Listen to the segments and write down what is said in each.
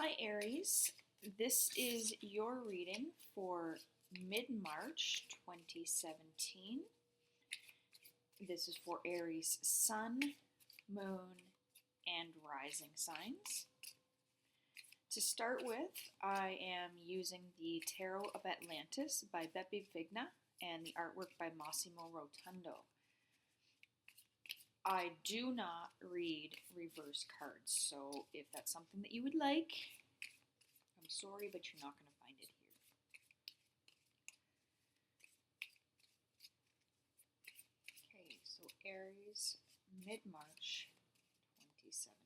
Hi Aries, this is your reading for mid-March 2017. This is for Aries Sun, Moon, and Rising signs. To start with, I am using the Tarot of Atlantis by Beppe Vigna and the artwork by Massimo Rotundo. I do not read reverse cards, so if that's something that you would like, I'm sorry, but you're not going to find it here. Okay, so Aries, mid-March 2017.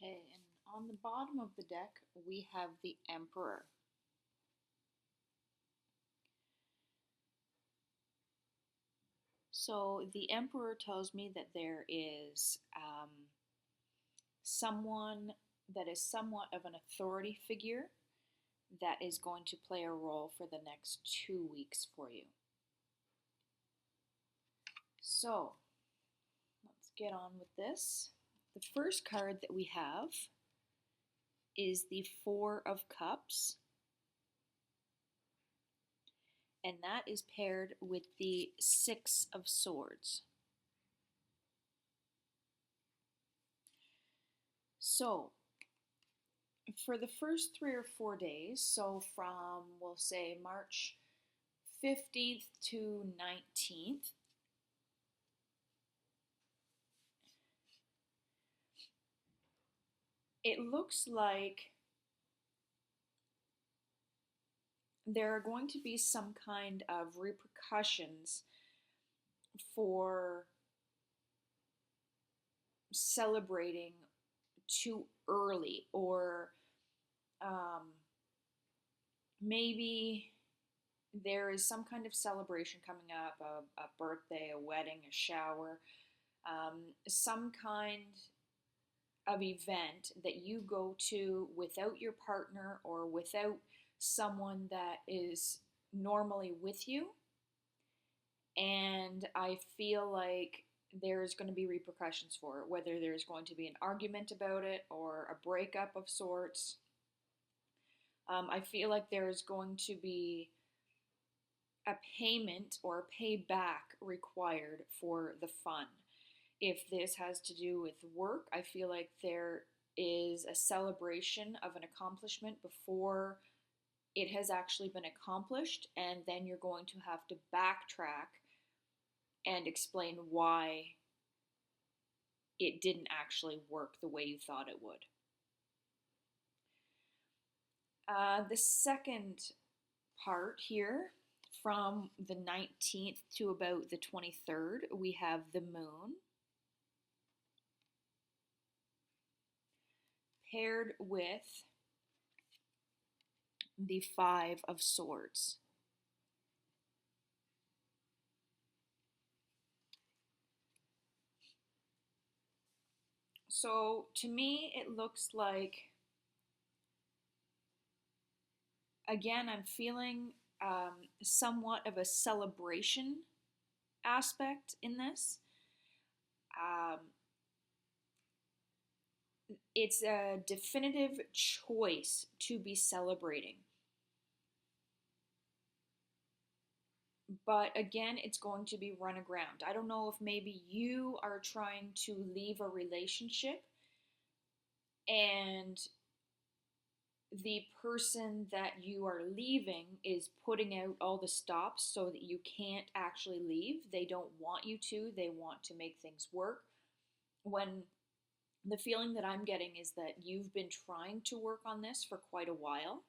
Okay, and on the bottom of the deck, we have the Emperor. So the Emperor tells me that there is someone that is somewhat of an authority figure that is going to play a role for the next 2 weeks for you. So let's get on with this. The first card that we have is the Four of Cups, and that is paired with the Six of Swords. So for the first 3 or 4 days, so from, we'll say, March 15th to 19th, it looks like there are going to be some kind of repercussions for celebrating too early, or maybe there is some kind of celebration coming up, a birthday, a wedding, a shower, some kind of event that you go to without your partner or without someone that is normally with you. And I feel like there's going to be repercussions for it, whether there's going to be an argument about it or a breakup of sorts. I feel like there's going to be a payment or a payback required for the fun. If this has to do with work, I feel like there is a celebration of an accomplishment before it has actually been accomplished, and then you're going to have to backtrack and explain why it didn't actually work the way you thought it would. The second part here, from the 19th to about the 23rd, we have the Moon paired with the Five of Swords. So to me, it looks like, again, I'm feeling somewhat of a celebration aspect in this. It's a definitive choice to be celebrating. But again, it's going to be run aground. I don't know if maybe you are trying to leave a relationship and the person that you are leaving is putting out all the stops so that you can't actually leave. They don't want you to. They want to make things work. When the feeling that I'm getting is that you've been trying to work on this for quite a while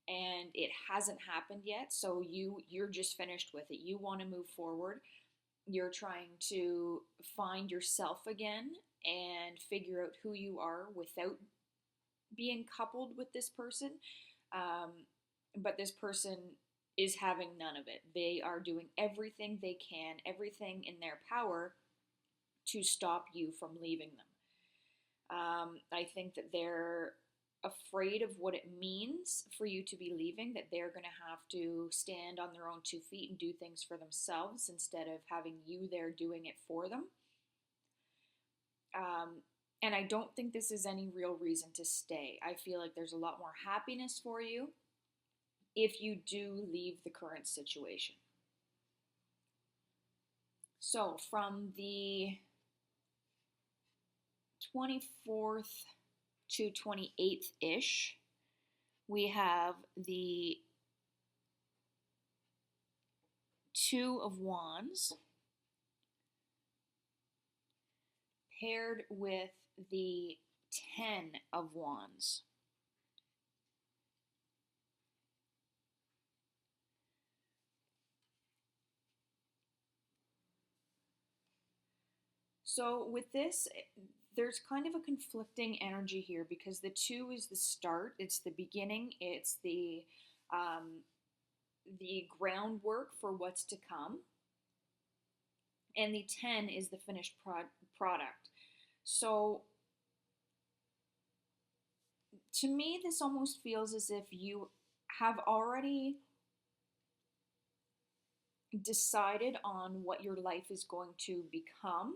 and it hasn't happened yet, so you're just finished with it. You want to move forward, You're trying to find yourself again and figure out who you are without being coupled with this person. Um, but this person is having none of it. They are doing everything they can, everything in their power to stop you from leaving them. I think that they're afraid of what it means for you to be leaving, that they're going to have to stand on their own 2 feet and do things for themselves instead of having you there doing it for them. And I don't think this is any real reason to stay. I feel like there's a lot more happiness for you if you do leave the current situation. So from the 24th to 28th-ish, we have the Two of Wands paired with the 10 of Wands. So with this, there's kind of a conflicting energy here because the 2 is the start, it's the beginning, it's the groundwork for what's to come, and the 10 is the finished product. So to me, this almost feels as if you have already decided on what your life is going to become.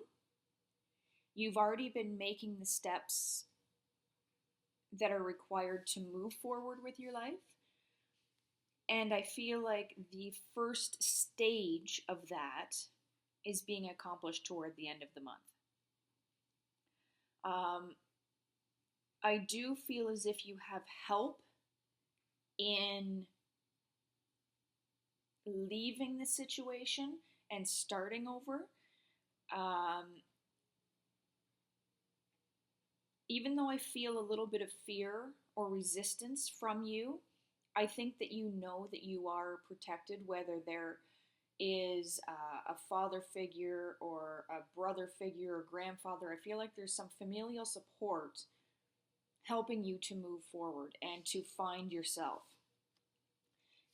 You've already been making the steps that are required to move forward with your life. And I feel like the first stage of that is being accomplished toward the end of the month. I do feel as if you have help in leaving the situation and starting over. Even though I feel a little bit of fear or resistance from you, I think that you know that you are protected, whether there is a father figure or a brother figure or grandfather. I feel like there's some familial support helping you to move forward and to find yourself.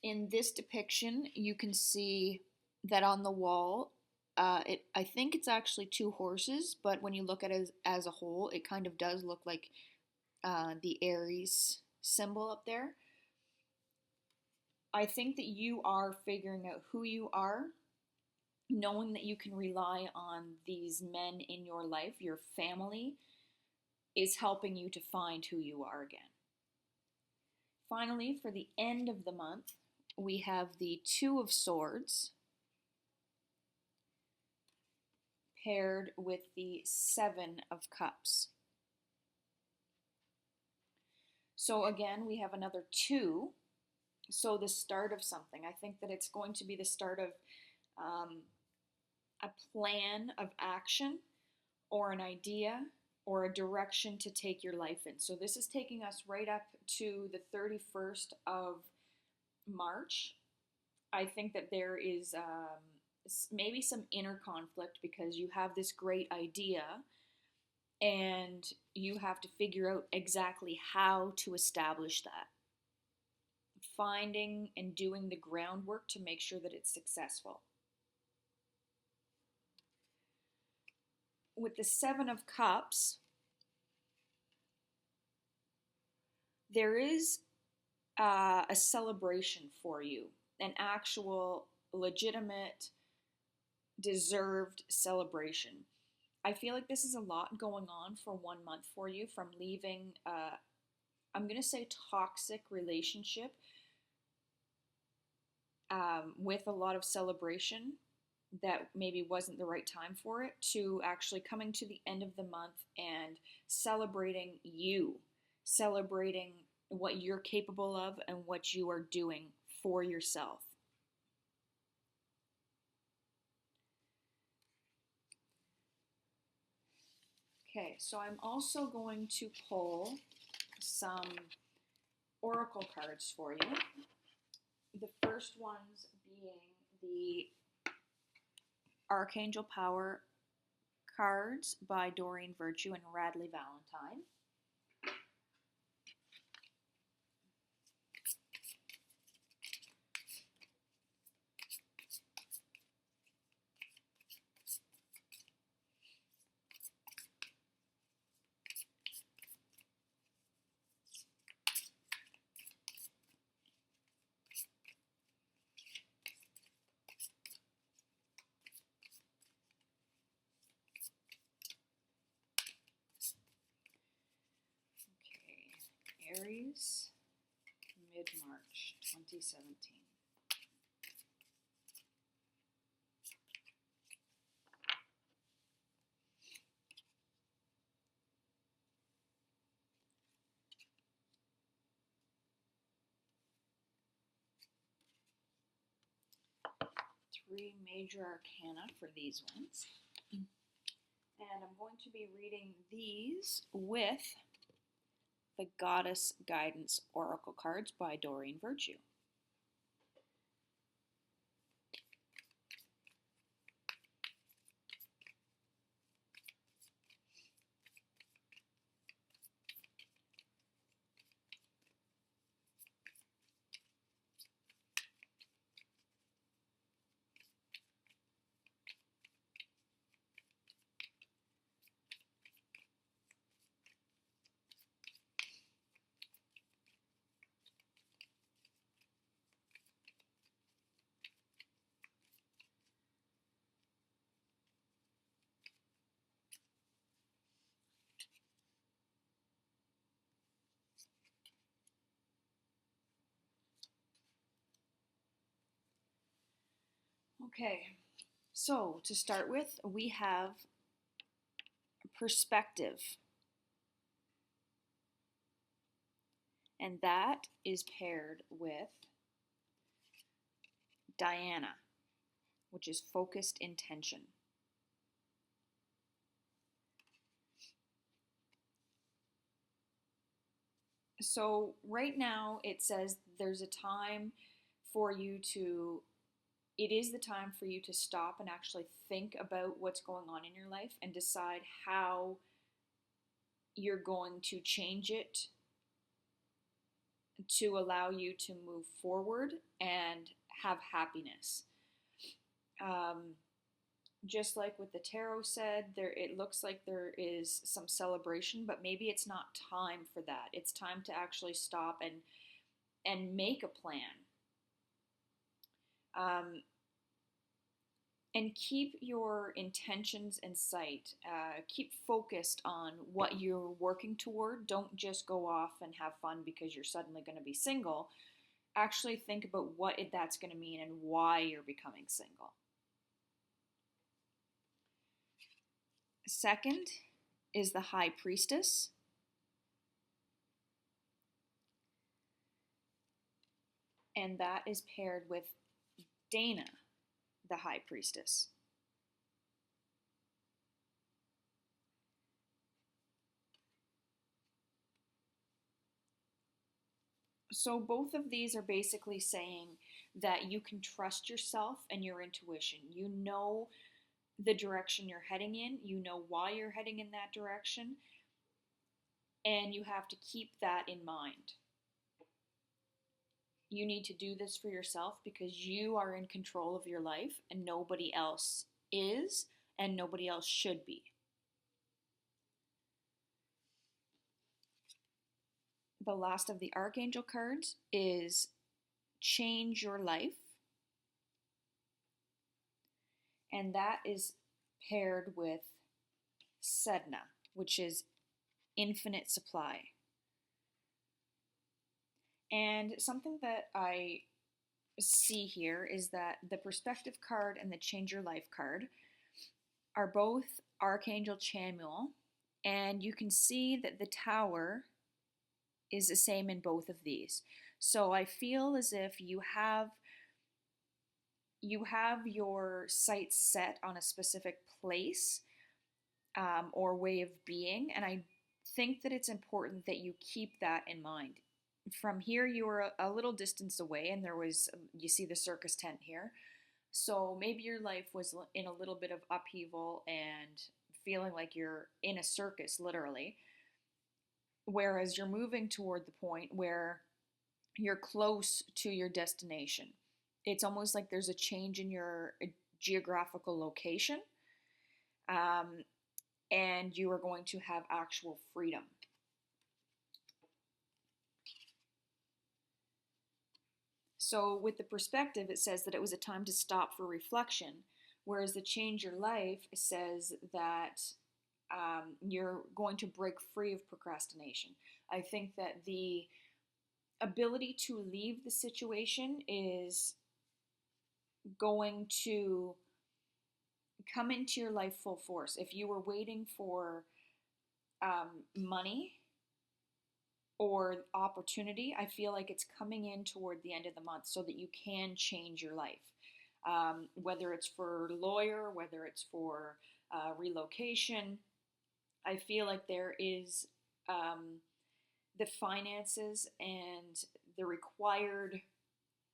In this depiction, you can see that on the wall, I think it's actually 2 horses, but when you look at it as a whole, it kind of does look like the Aries symbol up there. I think that you are figuring out who you are, knowing that you can rely on these men in your life, your family, is helping you to find who you are again. Finally, for the end of the month, we have the Two of Swords paired with the 7 of Cups. So again, we have another 2. So the start of something. I think that it's going to be the start of a plan of action or an idea or a direction to take your life in. So this is taking us right up to the 31st of March. I think that there is maybe some inner conflict because you have this great idea and you have to figure out exactly how to establish that. Finding and doing the groundwork to make sure that it's successful. With the 7 of Cups, there is a celebration for you, an actual, legitimate, deserved celebration. I feel like this is a lot going on for 1 month for you, from leaving, I'm going to say, toxic relationship with a lot of celebration that maybe wasn't the right time for it, to actually coming to the end of the month and celebrating you, celebrating what you're capable of and what you are doing for yourself. Okay, so I'm also going to pull some oracle cards for you. The first ones being the Archangel Power cards by Doreen Virtue and Radley Valentine. Okay, Aries Mid-March 2017. Three major arcana for these ones. And I'm going to be reading these with the Goddess Guidance Oracle cards by Doreen Virtue. Okay, so to start with, we have perspective, and that is paired with Diana, which is focused intention. So right now it says there's a time for you to, it is the time for you to stop and actually think about what's going on in your life and decide how you're going to change it to allow you to move forward and have happiness. Just like what the tarot said, it looks like there is some celebration, but maybe it's not time for that. It's time to actually stop and make a plan. And keep your intentions in sight. Keep focused on what you're working toward. Don't just go off and have fun because you're suddenly going to be single. Actually think about what that's going to mean and why you're becoming single. Second is the High Priestess. And that is paired with Dana, the High Priestess. So both of these are basically saying that you can trust yourself and your intuition. You know the direction you're heading in, you know why you're heading in that direction, and you have to keep that in mind. You need to do this for yourself because you are in control of your life and nobody else is and nobody else should be. The last of the Archangel cards is Change Your Life. And that is paired with Sedna, which is infinite supply. And something that I see here is that the Perspective card and the Change Your Life card are both Archangel Chamuel, and you can see that the Tower is the same in both of these. So I feel as if you have your sights set on a specific place or way of being, and I think that it's important that you keep that in mind. From here, you were a little distance away, and you see the circus tent here. So maybe your life was in a little bit of upheaval and feeling like you're in a circus, literally. Whereas you're moving toward the point where you're close to your destination. It's almost like there's a change in your geographical location, um, and you are going to have actual freedom. So, with the perspective, it says that it was a time to stop for reflection, whereas the change your life says that you're going to break free of procrastination. I think that the ability to leave the situation is going to come into your life full force. If you were waiting for money or opportunity, I feel like it's coming in toward the end of the month so that you can change your life. Whether it's for lawyer, whether it's for relocation, I feel like there is the finances and the required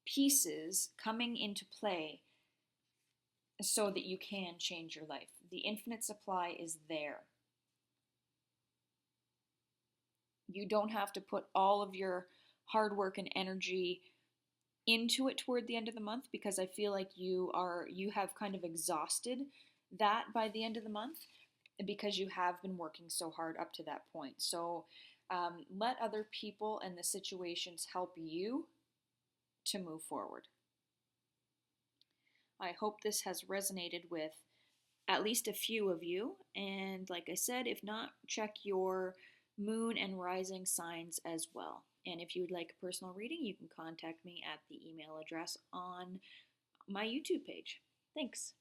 pieces coming into play so that you can change your life. The infinite supply is there. You don't have to put all of your hard work and energy into it toward the end of the month, because I feel like you have kind of exhausted that by the end of the month because you have been working so hard up to that point. So let other people and the situations help you to move forward. I hope this has resonated with at least a few of you. And like I said, if not, check your moon and rising signs as well. And if you would like a personal reading, you can contact me at the email address on my YouTube page. Thanks.